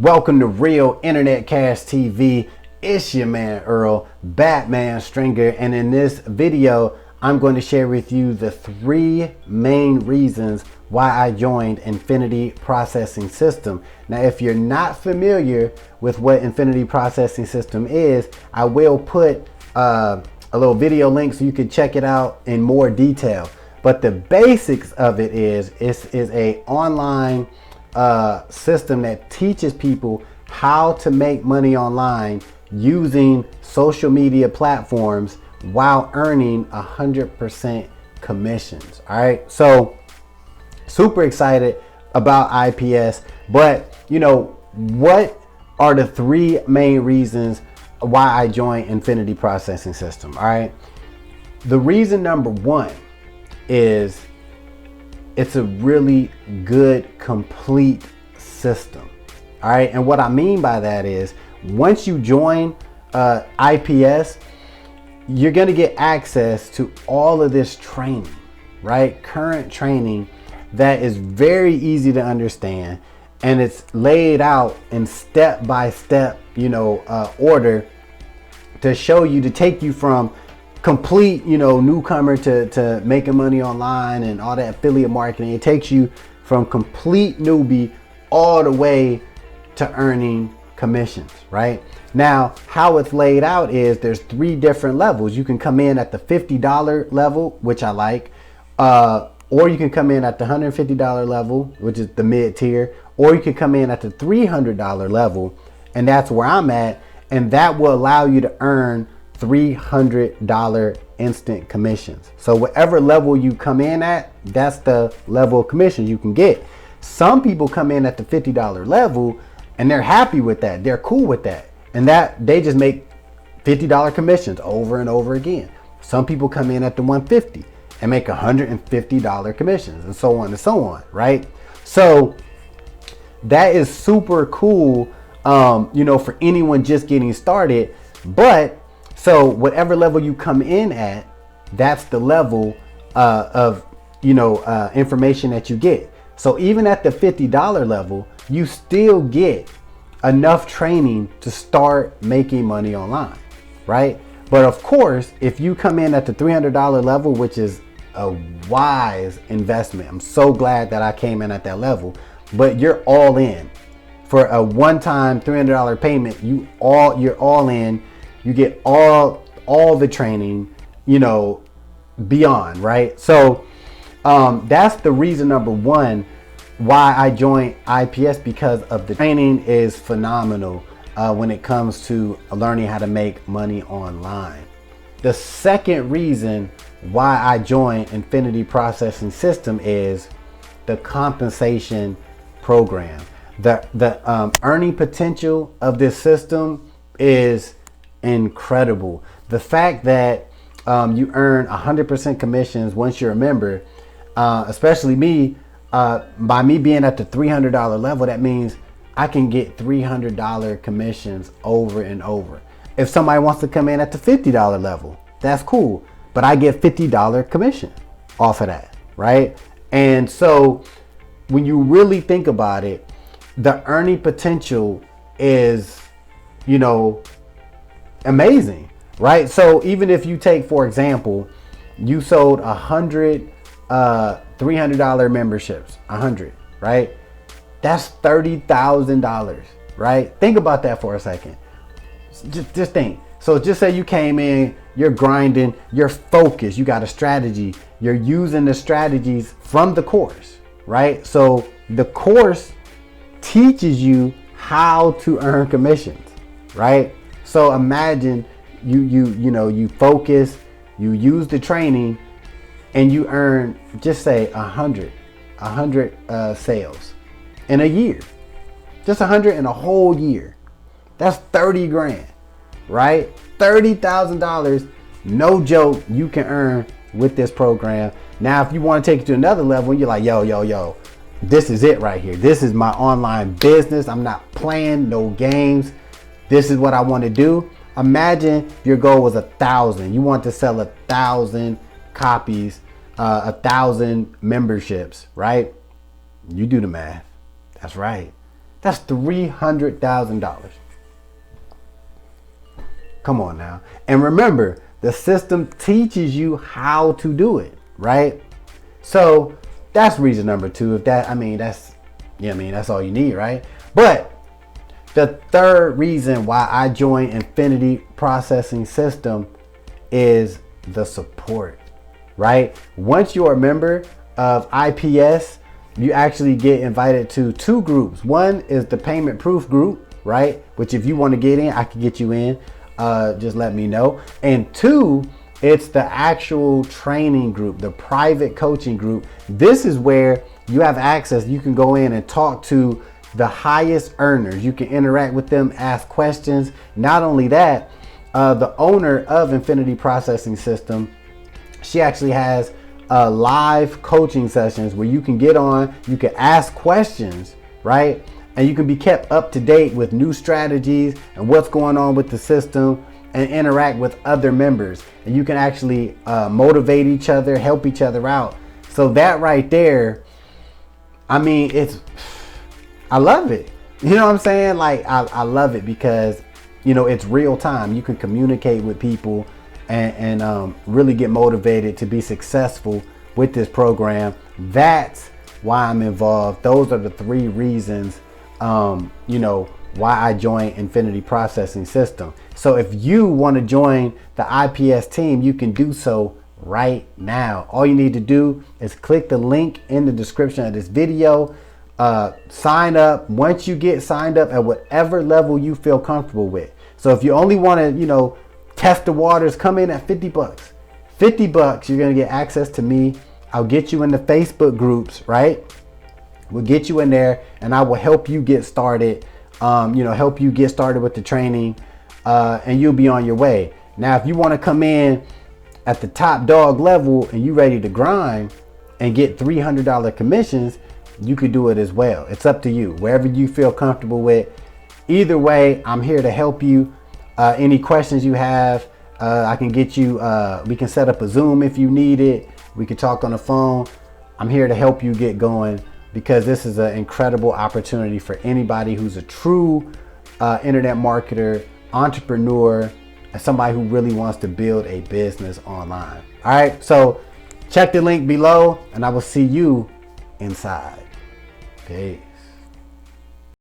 Welcome to Real Internet Cash TV. It's your man Earl, Batman Stringer, and in this video I'm going to share with you the 3 main reasons why I joined Infinity Processing System. Now, if you're not familiar with what Infinity Processing System is, I will put a little video link so you can check it out in more detail. But the basics of it is a online system that teaches people how to make money online using social media platforms while earning 100% commissions. All right, so super excited about IPS, but what are the 3 main reasons why I joined Infinity Processing System? All right, the reason number 1 is it's a really good, complete system. All right, and what I mean by that is once you join IPS, you're going to get access to all of this training, right? Current training that is very easy to understand, and it's laid out in step-by-step, order to show you, to take you from complete, newcomer to making money online and all that affiliate marketing. It takes you from complete newbie all the way to earning commissions, right? Now, how it's laid out is there's 3 different levels. You can come in at the $50 level, which I like, or you can come in at the $150 level, which is the mid tier, or you can come in at the $300 level, and that's where I'm at, and that will allow you to earn $300 instant commissions. So whatever level you come in at, that's the level of commission you can get. Some people come in at the $50 level and they're happy with that. They're cool with that. And that they just make $50 commissions over and over again. Some people come in at the $150 and make $150 commissions, and so on and so on, right? So that is super cool, for anyone just getting started. But so whatever level you come in at, that's the level of information that you get. So even at the $50 level, you still get enough training to start making money online, right? But of course, if you come in at the $300 level, which is a wise investment, I'm so glad that I came in at that level, but you're all in. For a one-time $300 payment, you're all in. You get all the training, beyond, right? So that's the reason number 1 why I joined IPS, because of the training is phenomenal when it comes to learning how to make money online. The second reason why I joined Infinity Processing System is the compensation program. The earning potential of this system is incredible. The fact that you earn 100% commissions once you're a member, especially me, by me being at the $300 level, that means I can get $300 commissions over and over. If somebody wants to come in at the $50 level, that's cool, but I get $50 commission off of that, right? And so when you really think about it, the earning potential is, amazing, right? So even if you take, for example, you sold 100 $300 memberships, 100, right? That's $30,000, right? Think about that for a second. Just think. So just say you came in, you're grinding, you're focused, you got a strategy, you're using the strategies from the course, right? So the course teaches you how to earn commissions, right? So imagine you focus, you use the training, and you earn, just say 100 sales in a year, just 100 in a whole year. That's 30 grand, right? $30,000, no joke, you can earn with this program. Now, if you want to take it to another level, you're like, yo, this is it right here. This is my online business. I'm not playing no games. This is what I want to do. Imagine your goal was 1,000. You want to sell 1,000 copies, 1,000 memberships, right? You do the math. That's right. That's $300,000. Come on now. And remember, the system teaches you how to do it, right? So that's reason number two. If that, that's all you need, right? But the third reason why I joined Infinity Processing System is the support, right? Once you're a member of IPS, you actually get invited to two groups. One is the payment proof group, right? Which if you want to get in, I can get you in. Just let me know. And two, it's the actual training group, the private coaching group. This is where you have access. You can go in and talk to the highest earners. You can interact with them, ask questions. Not only that, the owner of Infinity Processing System, she actually has live coaching sessions where you can get on, you can ask questions, right? And you can be kept up to date with new strategies and what's going on with the system, and interact with other members. And you can actually motivate each other, help each other out. So that right there, I love it. You know what I'm saying? Like, I love it because, it's real time. You can communicate with people and really get motivated to be successful with this program. That's why I'm involved. Those are the three reasons, why I joined Infinity Processing System. So if you want to join the IPS team, you can do so right now. All you need to do is click the link in the description of this video. Sign up. Once you get signed up at whatever level you feel comfortable with. So if you only want to, test the waters, come in at $50. $50, you're going to get access to me. I'll get you in the Facebook groups, right? We'll get you in there and I will help you get started, help you get started with the training, and you'll be on your way. Now, if you want to come in at the top dog level and you ready to grind and get $300 commissions, you could do it as well. It's up to you, wherever you feel comfortable with. Either way, I'm here to help you. Any questions you have, I can get you, we can set up a Zoom if you need it. We can talk on the phone. I'm here to help you get going because this is an incredible opportunity for anybody who's a true internet marketer, entrepreneur, and somebody who really wants to build a business online. All right, so check the link below and I will see you inside. Okay.